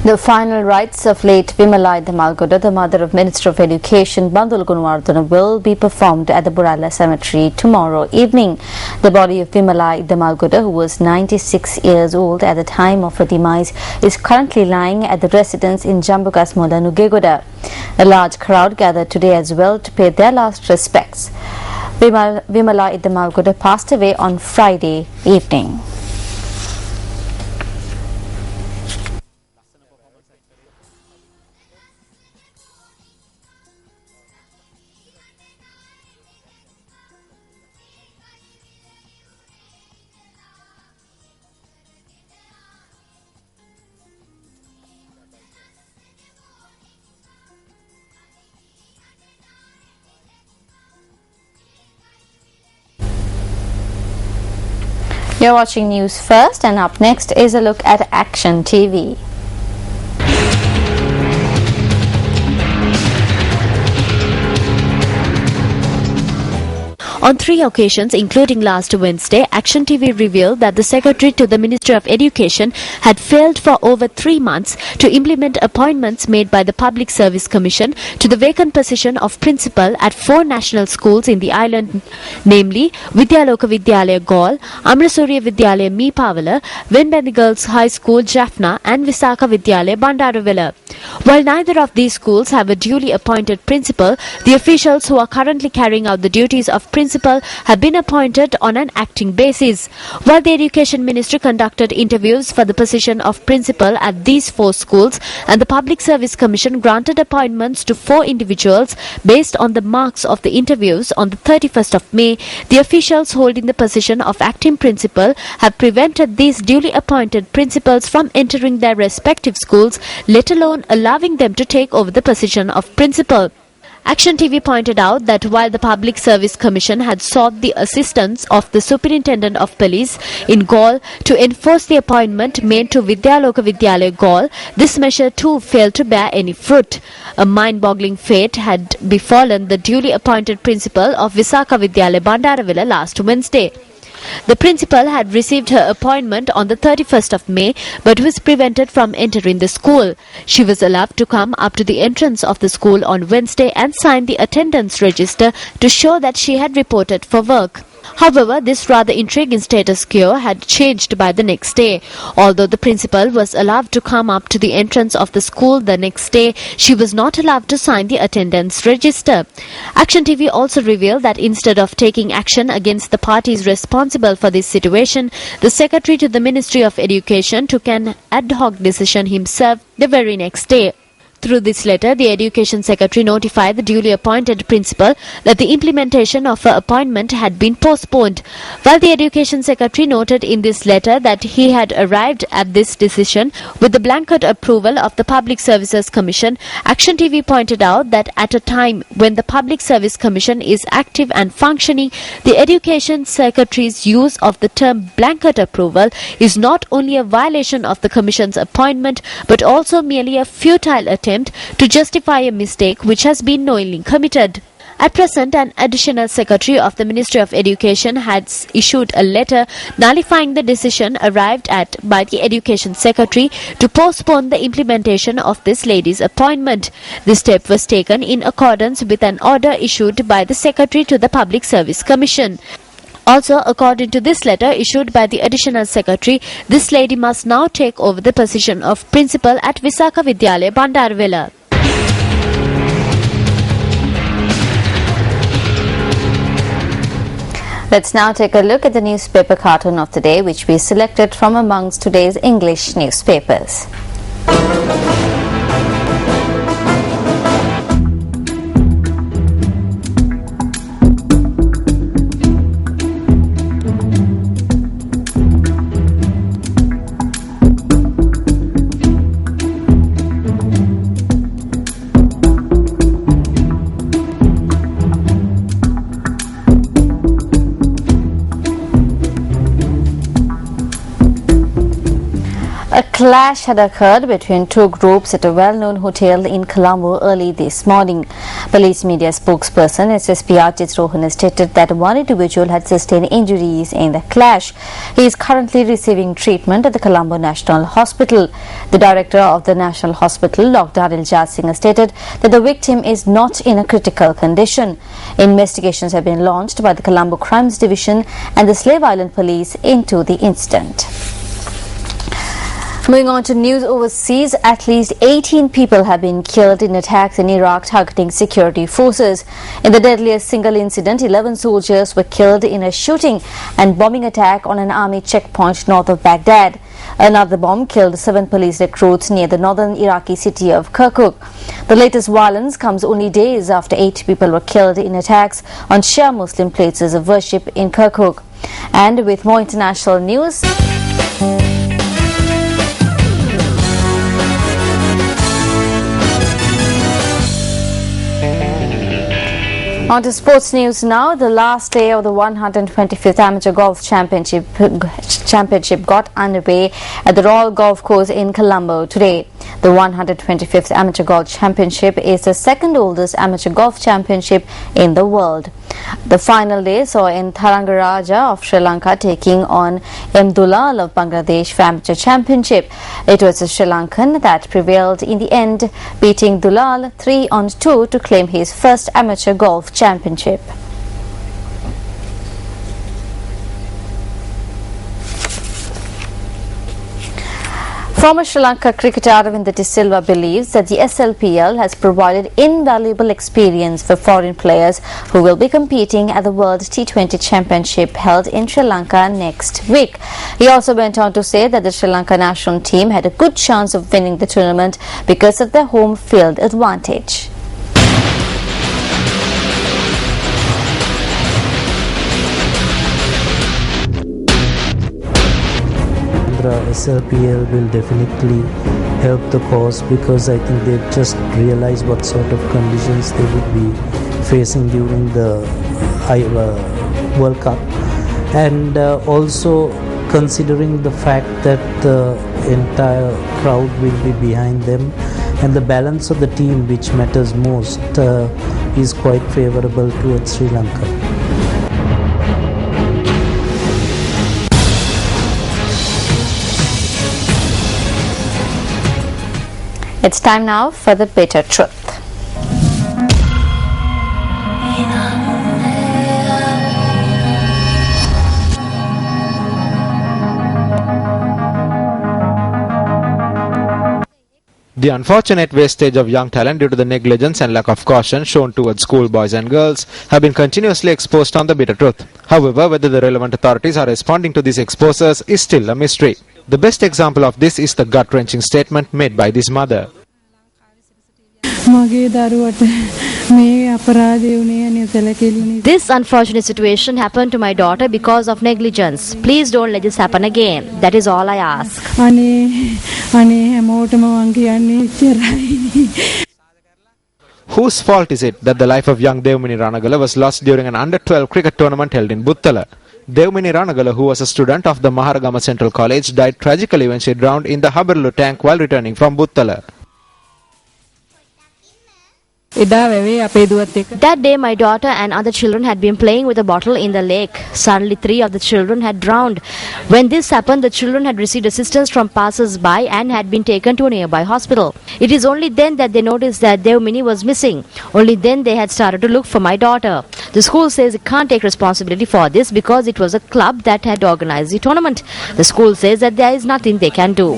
The final rites of late Vimala Iddamalgoda, the mother of Minister of Education Bandul Gunwardana, will be performed at the Burala Cemetery tomorrow evening. The body of Vimala Iddamalgoda, who was 96 years old at the time of her demise, is currently lying at the residence in Jambugasmola, Nugegoda. A large crowd gathered today as well to pay their last respects. Vimala Iddamalgoda passed away on Friday evening. You're watching News First, and up next is a look at Action TV. On 3 occasions, including last Wednesday, Action TV revealed that the Secretary to the Ministry of Education had failed for over 3 months to implement appointments made by the Public Service Commission to the vacant position of principal at 4 national schools in the island, namely Vidyaloka Vidyalaya Gaul, Amrasurya Vidyalaya Meepavala, Venbandi Girls High School Jaffna and Visakha Vidyalaya Bandaravilla. While neither of these schools have a duly appointed principal, the officials who are currently carrying out the duties of principal have been appointed on an acting basis. While the Education Ministry conducted interviews for the position of principal at these 4 schools, and the Public Service Commission granted appointments to 4 individuals based on the marks of the interviews on the 31st of May, the officials holding the position of acting principal have prevented these duly appointed principals from entering their respective schools, let alone allowing them to take over the position of principal. Action TV pointed out that while the Public Service Commission had sought the assistance of the Superintendent of Police in Gaul to enforce the appointment made to Vidyaloka Vidyalaya Gaul, this measure too failed to bear any fruit. A mind-boggling fate had befallen the duly appointed principal of Visakha Vidyalaya Bandaravilla last Wednesday. The principal had received her appointment on the 31st of May but was prevented from entering the school. She was allowed to come up to the entrance of the school on Wednesday and sign the attendance register to show that she had reported for work. However, this rather intriguing status quo had changed by the next day. Although the principal was allowed to come up to the entrance of the school the next day, she was not allowed to sign the attendance register. Action TV also revealed that instead of taking action against the parties responsible for this situation, the Secretary to the Ministry of Education took an ad hoc decision himself the very next day. Through this letter, the Education Secretary notified the duly appointed principal that the implementation of her appointment had been postponed. While the Education Secretary noted in this letter that he had arrived at this decision with the blanket approval of the Public Services Commission, Action TV pointed out that at a time when the Public Service Commission is active and functioning, the Education Secretary's use of the term blanket approval is not only a violation of the Commission's appointment but also merely a futile attempt to justify a mistake which has been knowingly committed. At present, an additional secretary of the Ministry of Education has issued a letter nullifying the decision arrived at by the Education Secretary to postpone the implementation of this lady's appointment. This step was taken in accordance with an order issued by the Secretary to the Public Service Commission. Also, according to this letter issued by the Additional Secretary, this lady must now take over the position of principal at Visakha Vidyalaya Bandaravilla. Let's now take a look at the newspaper cartoon of the day, which we selected from amongst today's English newspapers. A clash had occurred between two groups at a well-known hotel in Colombo early this morning. Police media spokesperson SSP Ajit Rohan stated that one individual had sustained injuries in the clash. He is currently receiving treatment at the Colombo National Hospital. The director of the National Hospital, Dr. Anil Jasingh, stated that the victim is not in a critical condition. Investigations have been launched by the Colombo Crimes Division and the Slave Island Police into the incident. Moving on to news overseas, at least 18 people have been killed in attacks in Iraq targeting security forces. In the deadliest single incident, 11 soldiers were killed in a shooting and bombing attack on an army checkpoint north of Baghdad. Another bomb killed 7 police recruits near the northern Iraqi city of Kirkuk. The latest violence comes only days after 8 people were killed in attacks on Shia Muslim places of worship in Kirkuk. And with more international news, on to sports news now. The last day of the 125th Amateur Golf Championship got underway at the Royal Golf Course in Colombo today. The 125th Amateur Golf Championship is the second oldest amateur golf championship in the world. The final day saw in Tharangaraja of Sri Lanka taking on M. Dulal of Bangladesh for Amateur Championship. It was the Sri Lankan that prevailed in the end, beating Dulal 3-2 to claim his first amateur golf championship. Former Sri Lanka cricketer Aravinda De Silva believes that the SLPL has provided invaluable experience for foreign players who will be competing at the World T20 Championship held in Sri Lanka next week. He also went on to say that the Sri Lanka national team had a good chance of winning the tournament because of their home field advantage. SLPL will definitely help the cause because I think they've just realized what sort of conditions they would be facing during the World Cup, and also considering the fact that the entire crowd will be behind them and the balance of the team, which matters most, is quite favorable towards Sri Lanka. It's time now for the bitter truth. The unfortunate wastage of young talent due to the negligence and lack of caution shown towards schoolboys and girls have been continuously exposed on the bitter truth. However, whether the relevant authorities are responding to these exposures is still a mystery. The best example of this is the gut-wrenching statement made by this mother. This unfortunate situation happened to my daughter because of negligence. Please don't let this happen again. That is all I ask. Whose fault is it that the life of young Devmini Ranagala was lost during an under-12 cricket tournament held in Buttala? Devmini Ranagala, who was a student of the Maharagama Central College, died tragically when she drowned in the Haberlu tank while returning from Buttala. That day, my daughter and other children had been playing with a bottle in the lake. Suddenly, 3 of the children had drowned. When this happened, the children had received assistance from passers-by and had been taken to a nearby hospital. It is only then that they noticed that Devmini was missing. Only then they had started to look for my daughter. The school says it can't take responsibility for this because it was a club that had organized the tournament. The school says that there is nothing they can do.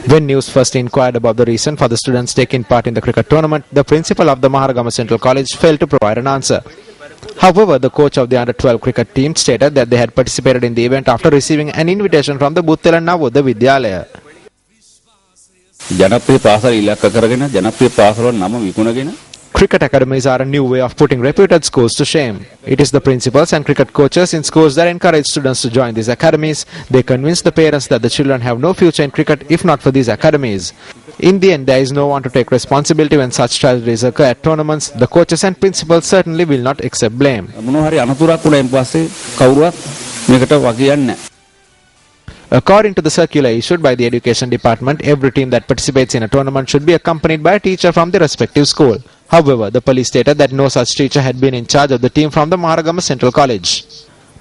When news first inquired about the reason for the students taking part in the cricket tournament, the principal of the Maharagama Central College failed to provide an answer. However, the coach of the under-12 cricket team stated that they had participated in the event after receiving an invitation from the Buttala Navodaya Vidyalaya. Cricket academies are a new way of putting reputed schools to shame. It is the principals and cricket coaches in schools that encourage students to join these academies. They convince the parents that the children have no future in cricket if not for these academies. In the end, there is no one to take responsibility when such tragedies occur at tournaments. The coaches and principals certainly will not accept blame. According to the circular issued by the Education Department, every team that participates in a tournament should be accompanied by a teacher from the respective school. However, the police stated that no such teacher had been in charge of the team from the Maharagama Central College.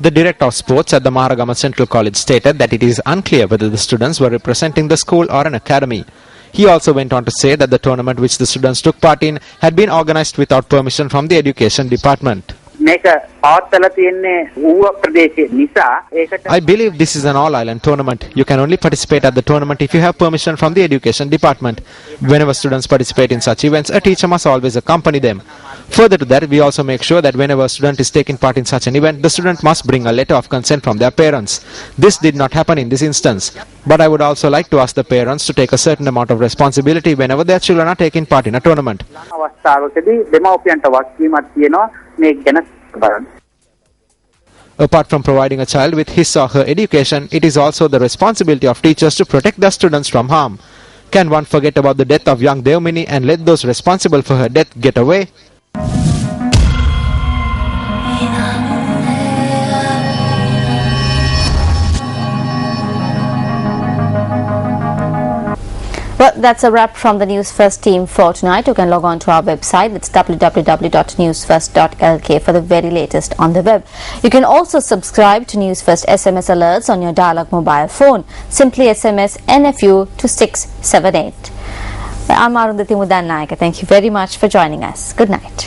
The director of sports at the Maharagama Central College stated that it is unclear whether the students were representing the school or an academy. He also went on to say that the tournament which the students took part in had been organized without permission from the Education Department. I believe this is an all-island tournament. You can only participate at the tournament if you have permission from the Education Department. Whenever students participate in such events, a teacher must always accompany them. Further to that, we also make sure that whenever a student is taking part in such an event, the student must bring a letter of consent from their parents. This did not happen in this instance. But I would also like to ask the parents to take a certain amount of responsibility whenever their children are taking part in a tournament. Apart from providing a child with his or her education, it is also the responsibility of teachers to protect their students from harm. Can one forget about the death of young Devmini and let those responsible for her death get away? Well, that's a wrap from the News First team for tonight. You can log on to our website. It's www.newsfirst.lk for the very latest on the web. You can also subscribe to News First SMS alerts on your dial-up mobile phone. Simply SMS NFU to 678. I'm Arundhati Mudan Naik. Thank you very much for joining us. Good night.